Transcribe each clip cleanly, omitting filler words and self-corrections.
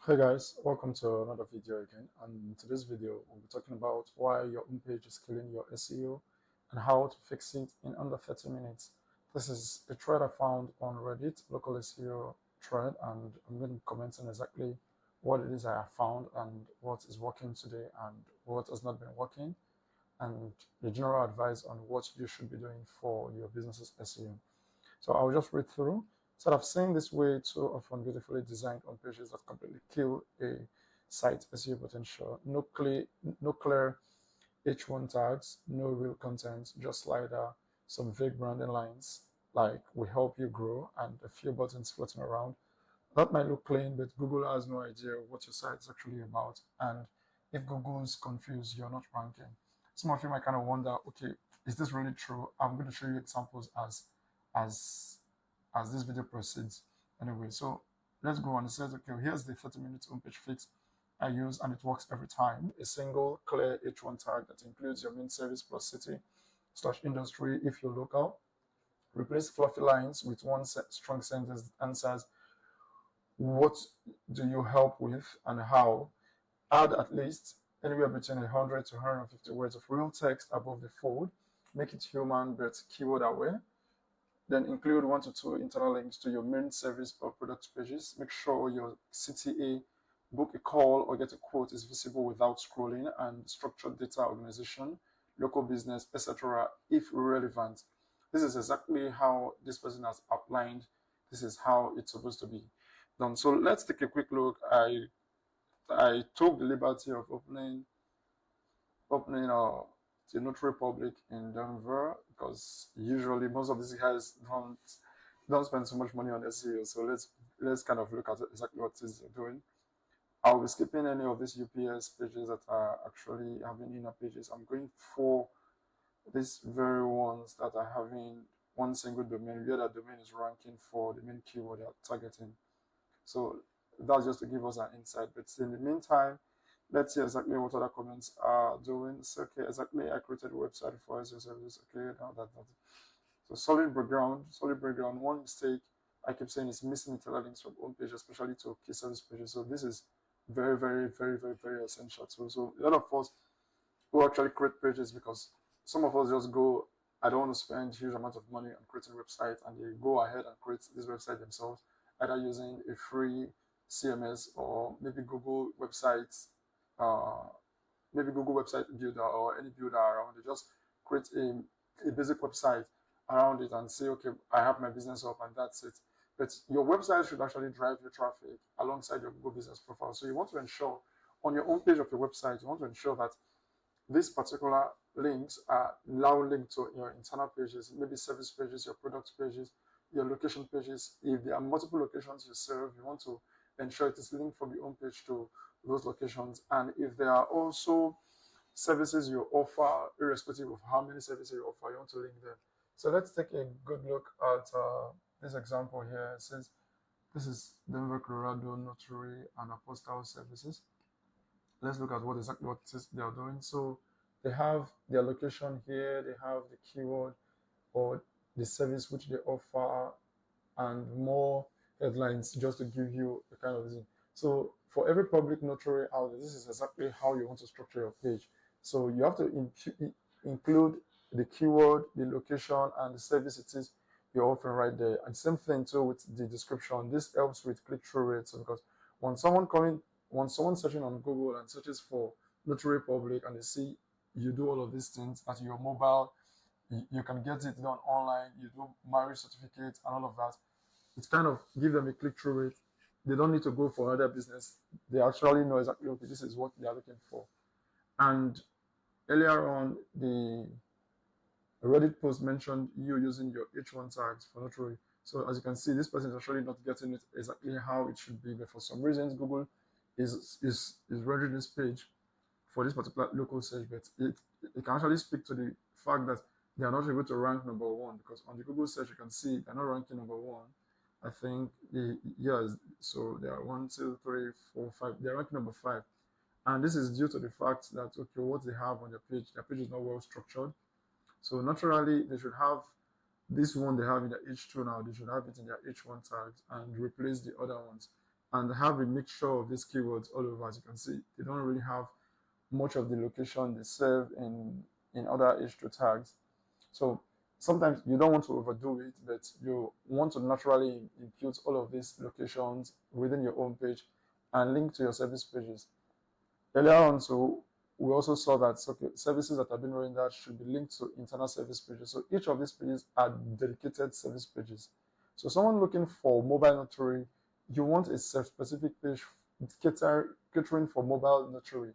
Hey guys, welcome to another video again. And in today's video, we'll be talking about why your homepage is killing your SEO and how to fix it in under 30 minutes. This is a thread I found on Reddit, local SEO thread, and I'm going to be commenting exactly what it is I have found and what is working today and what has not been working, and the general advice on what you should be doing for your business's SEO. So I'll just read through. So I've seen this way too often beautifully designed on pages that completely kill a site SEO potential. No clear H1 tags, no real content, just slider, some vague branding lines like "We help you grow" and a few buttons floating around. That might look clean, but Google has no idea what your site is actually about. And if Google's confused, you're not ranking. Some of you might kind of wonder, okay, is this really true? I'm going to show you examples as as this video proceeds. Anyway, so let's go on. It says, okay, here's the 30 minutes homepage fix I use, and it works every time. A single clear H1 tag that includes your main service plus city/industry if you're local. Replace fluffy lines with one strong sentence that answers what do you help with and how. Add at least anywhere between 100 to 150 words of real text above the fold. Make it human but keyword aware. Then include 1 to 2 internal links to your main service or product pages. Make sure your CTA, book a call or get a quote is visible without scrolling, and structured data organization, local business, etc. if relevant. This is exactly how this person has outlined. This is how it's supposed to be done. So let's take a quick look. I took the liberty of opening the notary public in Denver, because usually most of these guys don't spend so much money on SEO. So let's kind of look at exactly what it is they're doing. I'll be skipping any of these UPS pages that are actually having inner pages. I'm going for these very ones that are having one single domain, where that domain is ranking for the main keyword they're targeting. So that's just to give us an insight. But in the meantime, let's see exactly what other comments are doing. So, okay, exactly. I created a website for SEO services. Okay, now that. So solid background, solid background. One mistake I keep saying is missing internal links from home page, especially to key service pages. So this is very, very, very, very, very essential. So a lot of us who actually create pages, because some of us just go, I don't want to spend huge amount of money on creating a website, and they go ahead and create this website themselves, either using a free CMS or maybe Google websites, uh, maybe Google website builder or any builder around. They just create a basic website around it and say, okay, I have my business up and that's it. But your website should actually drive your traffic alongside your Google business profile. So you want to ensure on your own page of your website, you want to ensure that these particular links are now linked to your internal pages, maybe service pages, your product pages, your location pages. If there are multiple locations you serve, you want to ensure it is linked from your own page to those locations. And if there are also services you offer, irrespective of how many services you offer, you want to link them. So let's take a good look at this example here. It says this is Denver, Colorado notary and apostille services. Let's look at what exactly what it is they are doing. So they have their location here, they have the keyword or the service which they offer, and more headlines just to give you a kind of thing. So for every public notary out there, this is exactly how you want to structure your page. So you have to include the keyword, the location, and the service it is you're offering right there. And same thing too with the description. This helps with click-through rates, because when someone's searching on Google and searches for notary public and they see you do all of these things at your mobile, you can get it done online, you do marriage certificates and all of that. It's kind of give them a click-through rate. They don't need to go for other business. They actually know exactly, okay, this is what they are looking for. And earlier on, the Reddit post mentioned you using your H1 tags for notary. So as you can see, this person is actually not getting it exactly how it should be. But for some reasons, Google is rendering this page for this particular local search, but it can actually speak to the fact that they are not able to rank number one, because on the Google search you can see they're not ranking number one. I think yes, so they are 1, 2, 3, 4, 5. They're ranking number 5, and this is due to the fact that, okay, what they have on their page is not well structured. So naturally, they should have this one they have in their H2 now. They should have it in their H1 tags and replace the other ones. and have a mixture of these keywords all over. As you can see, they don't really have much of the location they serve in other H2 tags. So sometimes you don't want to overdo it, but you want to naturally impute all of these locations within your own page and link to your service pages. Earlier on, so we also saw that services that have been rendered should be linked to internal service pages. So each of these pages are dedicated service pages. So someone looking for mobile notary, you want a specific page catering for mobile notary,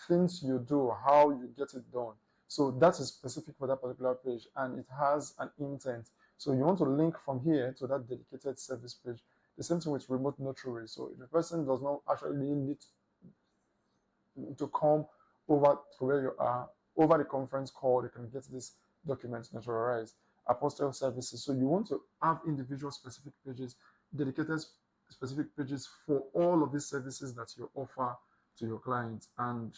things you do, how you get it done. So that is specific for that particular page, and it has an intent. So you want to link from here to that dedicated service page. The same thing with remote notary. So if the person does not actually need to come over to where you are, over the conference call, they can get this document notarized. Apostille services. So you want to have individual specific pages, dedicated specific pages for all of these services that you offer to your clients. And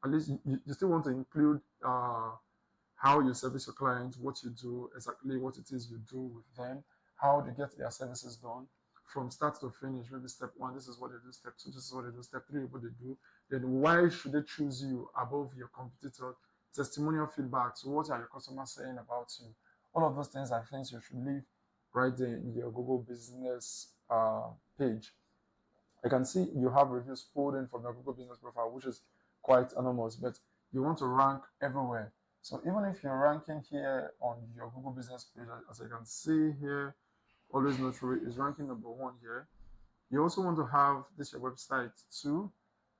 at least you still want to include how you service your clients, what you do, exactly what it is you do with them, how they get their services done from start to finish. Maybe step 1, this is what they do. Step 2, this is what they do. Step 3, what they do. Then why should they choose you above your competitor? Testimonial feedback. So what are your customers saying about you? All of those things are things you should leave right there in your Google Business page. I can see you have reviews pulled in from your Google Business profile, which is quite enormous, but you want to rank everywhere. So even if you're ranking here on your Google Business page, as I can see here, Always Notary is ranking number 1 here. You also want to have this your website to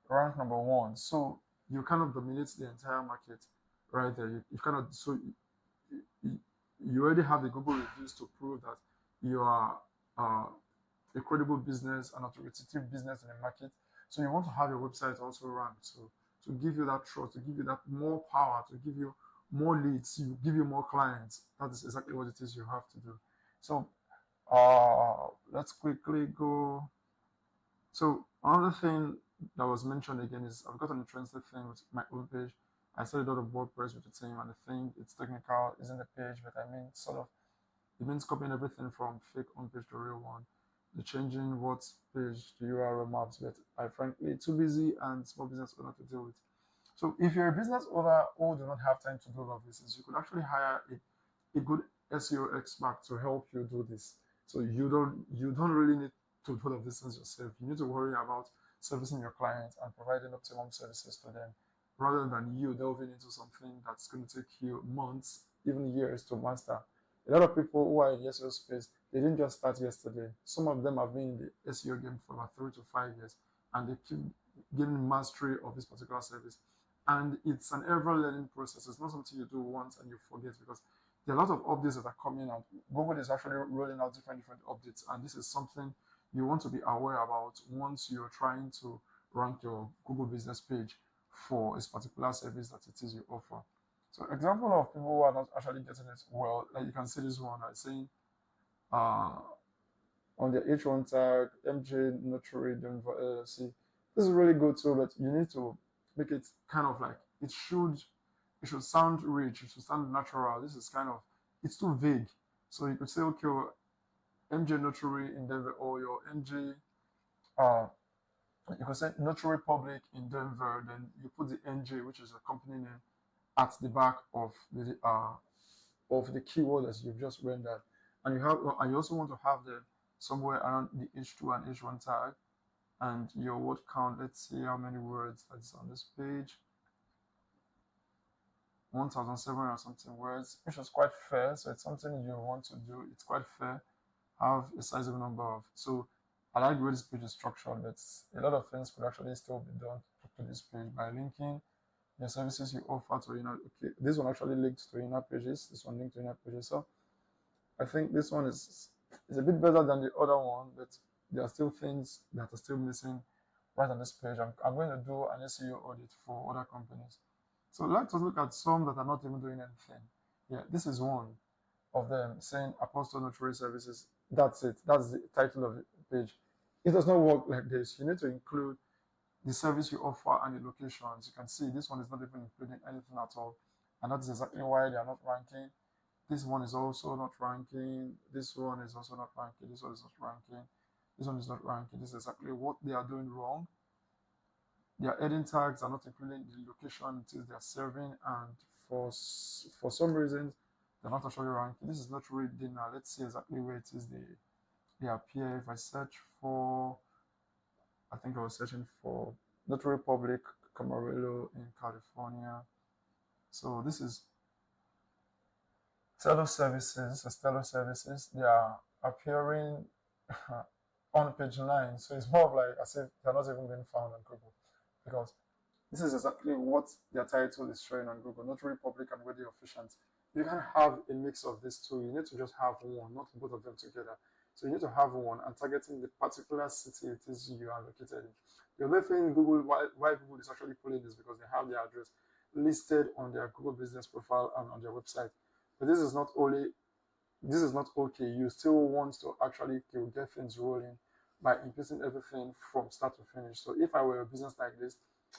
rank number 1. So you kind of dominate the entire market right there. You kind of, so you already have the Google reviews to prove that you are a credible business, an authoritative business in the market. So you want to have your website also ranked. So to give you that trust, to give you that more power, to give you more leads, you give you more clients. That is exactly what it is you have to do. So let's quickly go. So another thing that was mentioned again is I've got an interesting thing with my own page. I started out of WordPress with the team, and I think it's technical, isn't the page, but I mean sort of it means copying everything from fake on page to real one. The changing what page the URL maps, but I frankly too busy and small business owner to deal with. So if you're a business owner who do not have time to do all of this, you could actually hire a good SEO expert to help you do this. So you don't really need to do all of these things yourself. You need to worry about servicing your clients and providing optimum services to them, rather than you delving into something that's going to take you months, even years to master. A lot of people who are in the SEO space, they didn't just start yesterday. Some of them have been in the SEO game for about 3 to 5 years, and they keep gaining mastery of this particular service. And it's an ever-learning process. It's not something you do once and you forget, because there are a lot of updates that are coming out. Google is actually rolling out different updates, and this is something you want to be aware about once you're trying to rank your Google business page for a particular service that it is you offer. So example of people who are not actually getting it well, like you can see this one, I'm saying on the H1 tag, MJ Notary Denver LLC. This is really good too, but you need to make it kind of like it should sound rich, it should sound natural. This is kind of, it's too vague. So you could say, okay, well, MJ Notary in Denver, or your MJ you could say Notary Public in Denver, then you put the NJ, which is a company name, at the back of the keyword that you've just rendered. And you also want to have them somewhere around the H2 and H1 tag, and your word count. Let's see how many words that's on this page. 1,700 or something words, which is quite fair. So it's something you want to do. It's quite fair. Have a sizable number of. So I like the way this page is structured, but a lot of things could actually still be done to this page by linking the services you offer to okay, this one actually links to inner pages, this one linked to inner pages. So I think this one is a bit better than the other one, but there are still things that are still missing right on this page. I'm going to do an SEO audit for other companies. So let's look at some that are not even doing anything. Yeah, this is one of them saying Apostle Notary Services. That's it. That's the title of the page. It does not work like this. You need to include the service you offer and the locations. You can see this one is not even including anything at all. And that's exactly why they are not ranking. This one is also not ranking. This one is also not ranking. This one is not ranking. This one is not ranking. This is exactly what they are doing wrong. Their heading tags are not including the location it is they are serving, and for some reasons they're not actually ranking. This is not reading now. Let's see exactly where it is they appear. If I search for, I think I was searching for Notary Public Camarillo in California. So this is Teller Services. This is Teller Services. They are appearing on page 9. So it's more of like as if they're not even being found on Google, because this is exactly what their title is showing on Google, Notary Public and Wedding Officiant. You can have a mix of these two. You need to just have one, not both of them together. So you need to have one and targeting the particular city it is you are located in. The other thing Google, why Google is actually pulling this, because they have their address listed on their Google business profile and on their website. But this is not okay. You still want to actually get things rolling by increasing everything from start to finish. So if I were a business like this,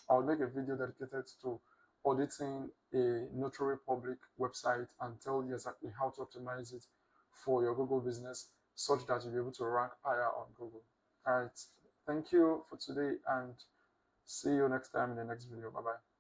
I would make a video dedicated to auditing a notary public website and tell you exactly how to optimize it for your Google business such that you'll be able to rank higher on Google. All right. Thank you for today and see you next time in the next video. Bye-bye.